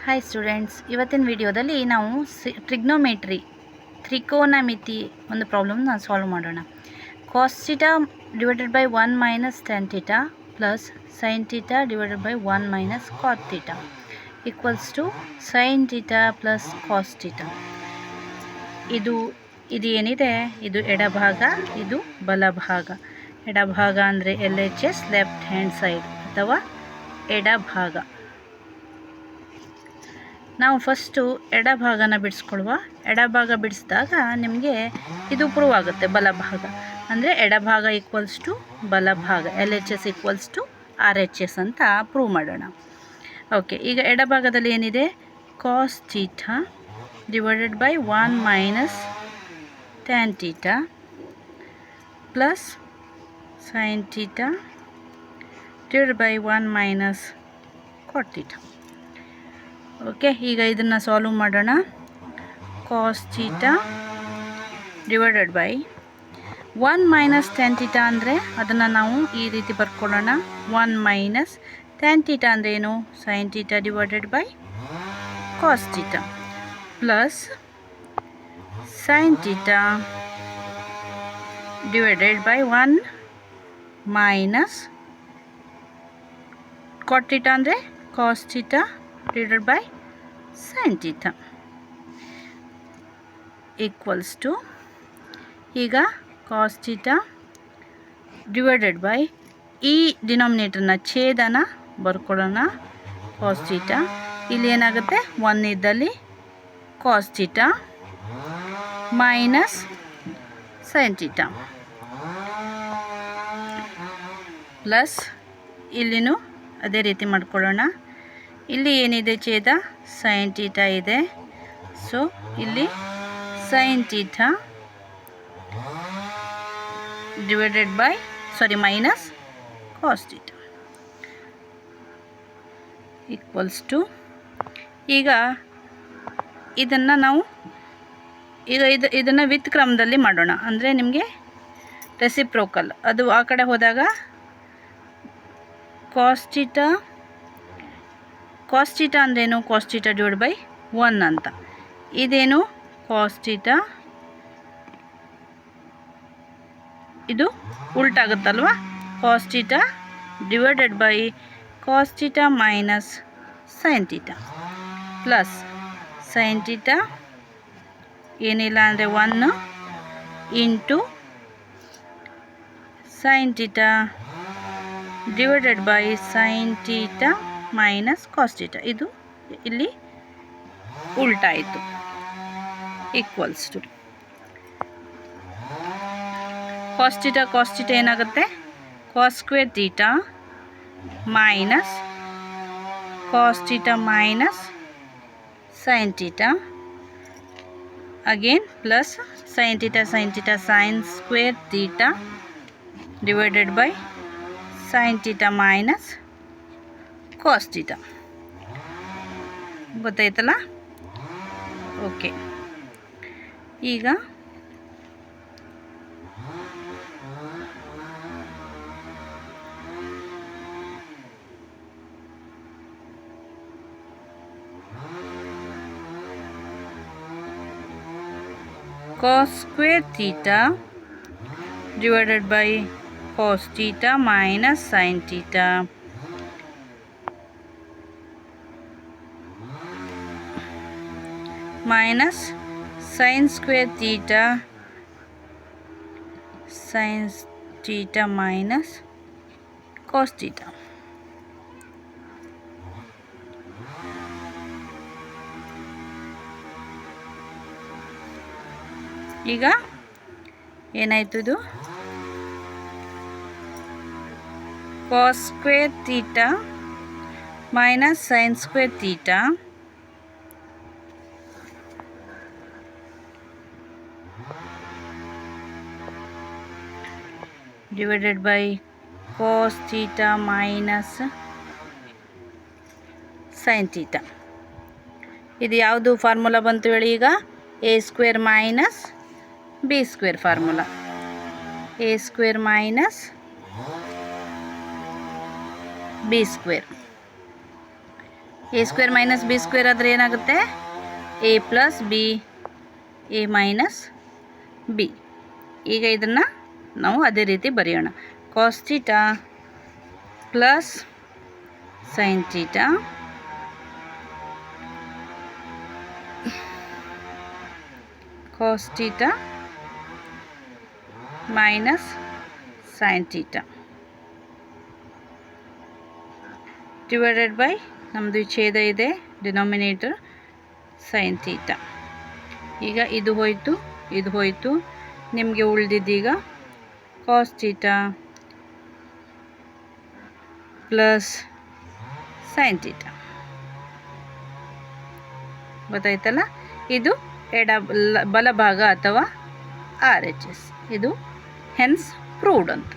Hi students, ಇವತ್ತಿನ ವಿಡಿಯೋದಲ್ಲಿ ನಾವು ಟ್ರಿಗ್ನೋಮೆಟ್ರಿ ತ್ರಿಕೋನಮಿತಿ ಒಂದು ಪ್ರಾಬ್ಲಮ್ನ ಸಾಲ್ವ್ ಮಾಡೋಣ. Cos theta divided by 1 minus tan theta plus sine theta divided by 1 minus cot theta equals to sine theta plus cos theta. ಇದು ಏನಿದೆ, ಇದು ಎಡಭಾಗ, ಇದು ಬಲಭಾಗ. ಎಡಭಾಗ ಅಂದರೆ LHS ಲೆಫ್ಟ್ ಹ್ಯಾಂಡ್ ಸೈಡ್ ಅಥವಾ ಎಡಭಾಗ. ನಾವು ಫಸ್ಟು ಎಡಭಾಗನ ಬಿಡಿಸ್ಕೊಳ್ವ. ಎಡಭಾಗ ಬಿಡಿಸಿದಾಗ ನಿಮಗೆ ಇದು ಪ್ರೂವ್ ಆಗುತ್ತೆ. ಬಲಭಾಗ ಅಂದರೆ ಎಡಭಾಗ ಈಕ್ವಲ್ಸ್ ಟು ಬಲಭಾಗ, LHS ಈಕ್ವಲ್ಸ್ ಟು RHS ಅಂತ ಪ್ರೂವ್ ಮಾಡೋಣ. ಓಕೆ, ಈಗ ಎಡಭಾಗದಲ್ಲಿ ಏನಿದೆ, cos theta divided by 1 minus tan theta plus sine theta divided by 1 minus cot theta. Okay, ಈಗ ಇದನ್ನು ಸಾಲ್ವ್ ಮಾಡೋಣ. Cos theta divided by 1 minus tan theta ಅಂದರೆ ಅದನ್ನು ನಾವು ಈ ರೀತಿ ಬರ್ಕೊಳ್ಳೋಣ. 1 ಮೈನಸ್ ಟ್ಯಾನ್ ಥೀಟಾ ಅಂದರೆ ಏನು, sine theta divided by cos theta plus sine theta divided by 1 minus cot theta ಅಂದರೆ cos theta divided by sin theta equals to, ಈಗ cos theta divided by ಈ ಡಿನಾಮಿನೇಟರ್ನ ಛೇದನ ಬರ್ಕೊಳ್ಳೋಣ. cos theta ಇಲ್ಲಿ ಏನಾಗುತ್ತೆ, 1 ಇದ್ದಲ್ಲಿ cos theta minus sin theta plus ಇಲ್ಲಿನೂ ಅದೇ ರೀತಿ ಮಾಡ್ಕೊಳ್ಳೋಣ. ಇಲ್ಲಿ ಏನಿದೆ ಛೇದ, ಸೈನ್ ಥೀಟಾ ಇದೆ. ಸೊ ಇಲ್ಲಿ sine theta divided by minus cos theta equals to, ಈಗ ಇದನ್ನು ನಾವು ಇದನ್ನು ವಿತ್ ಕ್ರಮದಲ್ಲಿ ಮಾಡೋಣ. ಅಂದರೆ ನಿಮಗೆ ರೆಸಿಪ್ರೋಕಲ್, ಅದು ಆ ಕಡೆ ಹೋದಾಗ ಕಾಸ್ ಥೀಟಾ ಅಂದ್ರೇನು, ಕಾಸ್ ಥೀಟಾ ಡಿವೈಡ್ ಬೈ 1 ಅಂತ. ಇದೇನು ಕಾಸ್ ಥೀಟಾ, ಇದು ಉಲ್ಟಾಗುತ್ತಲ್ವ, cos theta divided by cos theta minus sine theta plus sine theta ಏನಿಲ್ಲ ಅಂದರೆ 1 into sine theta divided by sine theta minus cos theta. ಇದು ಇಲ್ಲಿ ಉಲ್ಟಾಯಿತು. ಈಕ್ವಲ್ಸ್ ಟು ಕಾಸ್ ಥೀಟಾ ಏನಾಗುತ್ತೆ, cos square theta minus cos theta minus sine theta again plus sine theta sine square theta divided by sine theta minus cos theta. ಗೊತ್ತಾಯ್ತಲ್ಲ? Okay, ಈಗ cos square theta divided by cos theta minus sine theta minus sine square theta minus cos theta. ಈಗ ಏನಾಯಿತು, ಇದು cos square theta minus sine square theta divided by cos theta minus sine theta. ಇದು ಯಾವುದು formula ಬಂತು ಹೇಳಿ, ಈಗ A square minus B square formula. A square minus B square A square minus B square ಆದರೆ ಏನಾಗುತ್ತೆ A plus B A minus B. ಈಗ ಇದನ್ನು ನಾವು ಅದೇ ರೀತಿ ಬರೆಯೋಣ. Cos theta plus sine theta cos theta minus sine theta divided by ನಮ್ಮದು ಛೇದ ಇದೆ ಡಿನಾಮಿನೇಟರ್ ಸೈನ್ ಥೀಟಾ. ಈಗ ಇದು ಹೋಯಿತು ನಿಮಗೆ ಉಳಿದಿದ್ದೀಗ cos theta plus sine theta. ಗೊತ್ತಾಯ್ತಲ್ಲ, ಇದು ಬಲಭಾಗ ಅಥವಾ RHS. ಇದು ಹೆನ್ಸ್ ಪ್ರೂವ್ಡ್ ಅಂತ.